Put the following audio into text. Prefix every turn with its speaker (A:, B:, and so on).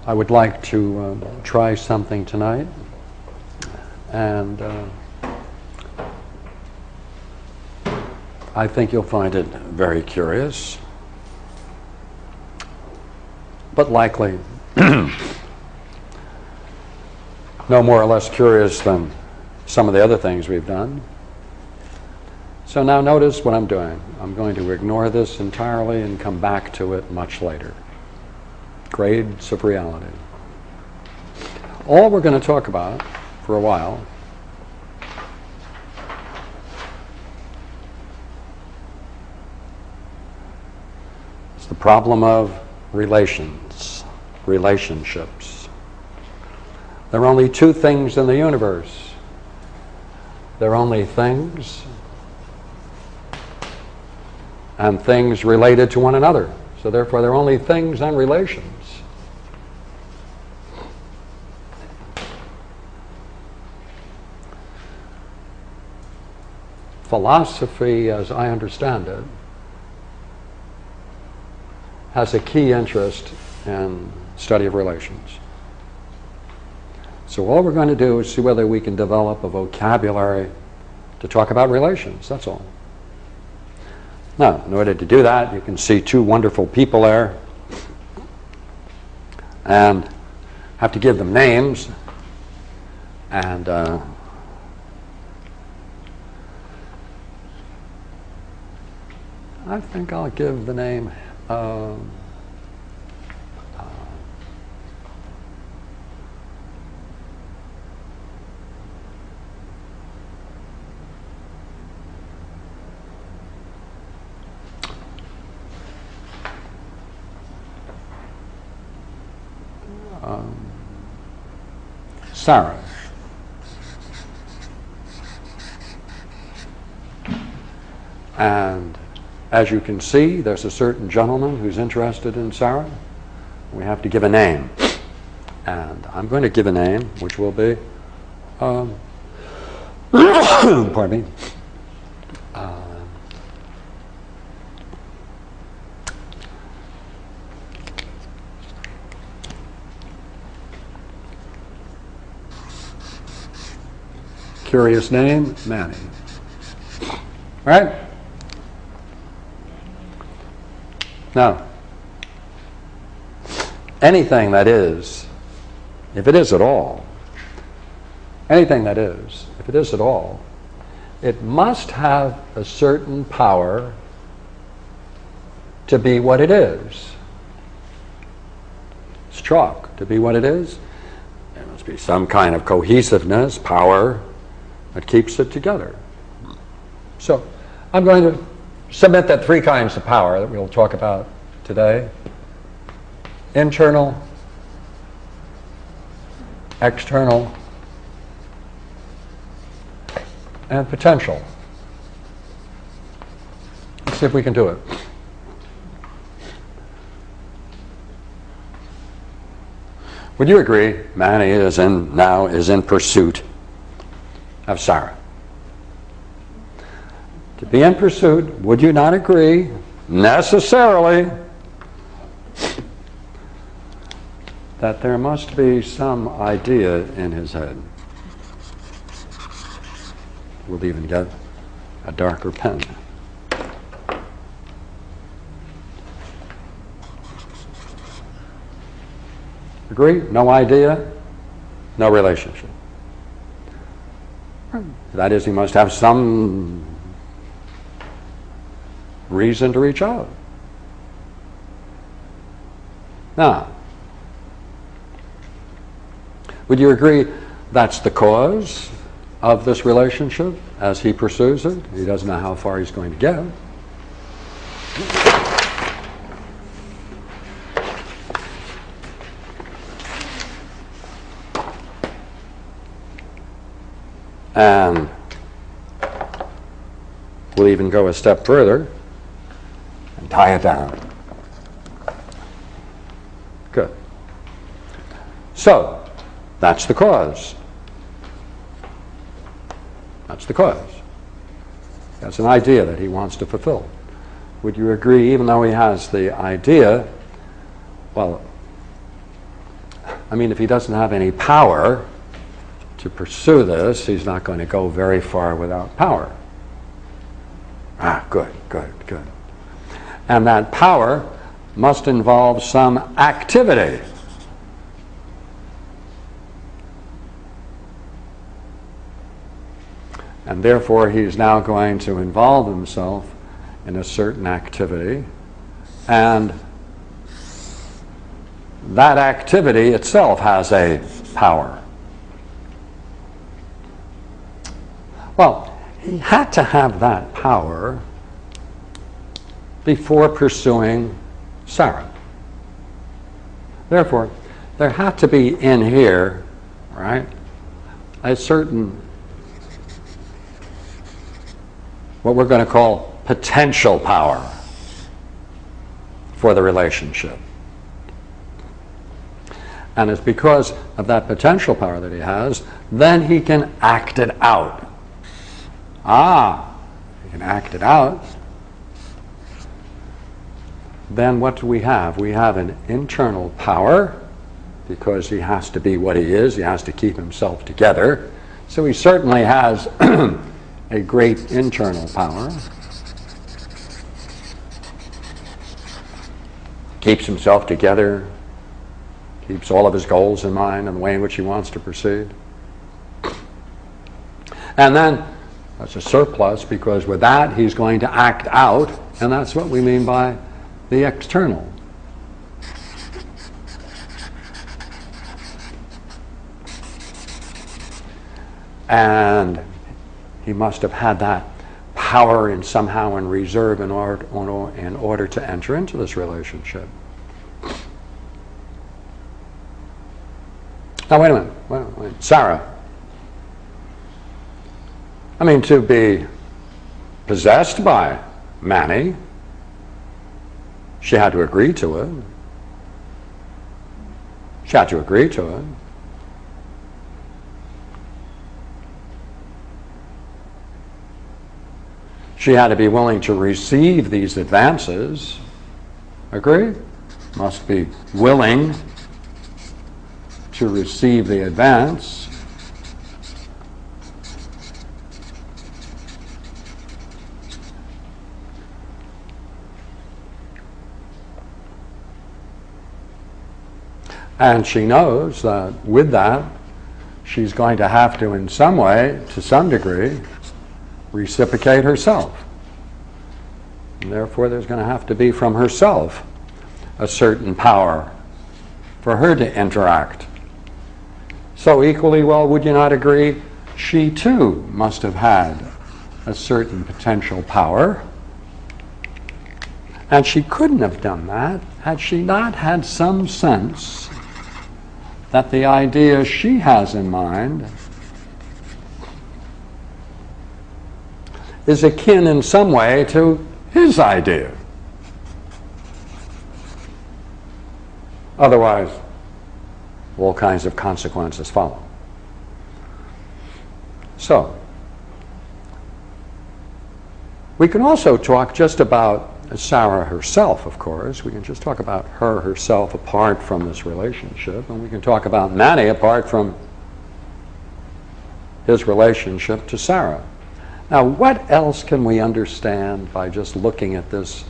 A: I would like to try something tonight, and I think you'll find it very curious, but likely no more or less curious than some of the other things we've done. So now notice what I'm doing. I'm going to ignore this entirely and come back to it much later. Grades of reality. All we're going to talk about for a while is the problem of relations, relationships. There are only two things in the universe. There are only things and things related to one another. So therefore, there are only things and relations. Philosophy, as I understand it, has a key interest in study of relations. So all we're going to do is see whether we can develop a vocabulary to talk about relations, that's all. Now, in order to do that, you can see two wonderful people there, and have to give them names, and I think I'll give the name Sarah. And as you can see, there's a certain gentleman who's interested in Sarah. We have to give a name. And I'm going to give a name, which will be, pardon me, curious name, Manny. Right? Now, anything that is, if it is at all, anything that is, if it is at all, it must have a certain power to be what it is. It's chalk. To be what it is, there must be some kind of cohesiveness, power, that keeps it together. So I'm going to submit that three kinds of power that we'll talk about today: internal, external, and potential. Let's see if we can do it. Would you agree Manny is in pursuit of Sarah? To be in pursuit, would you not agree necessarily that there must be some idea in his head? We'll even get a darker pen. Agree? No idea, no relationship. That is, he must have some reason to reach out. Now, would you agree that's the cause of this relationship as he pursues it? He doesn't know how far he's going to get. And we'll even go a step further and tie it down. Good. So, that's the cause. That's the cause. That's an idea that he wants to fulfill. Would you agree, even though he has the idea, well, I mean, if he doesn't have any power to pursue this, he's not going to go very far without power. Ah, good, good, good. And that power must involve some activity. And therefore, he's now going to involve himself in a certain activity, and that activity itself has a power. Well, he had to have that power before pursuing Sarah. Therefore, there had to be in here, right, a certain, what we're going to call potential power for the relationship. And it's because of that potential power that he has, then he can act it out. Ah, he can act it out. Then what do we have? We have an internal power, because he has to be what he is. He has to keep himself together. So he certainly has a great internal power. Keeps himself together, keeps all of his goals in mind and the way in which he wants to proceed. And then that's a surplus, because with that he's going to act out, and that's what we mean by the external. And he must have had that power in somehow in reserve in order to enter into this relationship. Now wait a minute. Wait. Sarah. I mean, to be possessed by Manny, she had to agree to it. She had to agree to it. She had to be willing to receive these advances. Agree? Must be willing to receive the advance. And she knows that with that, she's going to have to, in some way, to some degree, reciprocate herself. And therefore, there's going to have to be from herself a certain power for her to interact. So equally well, would you not agree, she too must have had a certain potential power. And she couldn't have done that had she not had some sense that the idea she has in mind is akin in some way to his idea. Otherwise, all kinds of consequences follow. So, we can also talk just about Sarah herself, of course. We can just talk about her herself apart from this relationship, and we can talk about Manny apart from his relationship to Sarah. Now, what else can we understand by just looking at this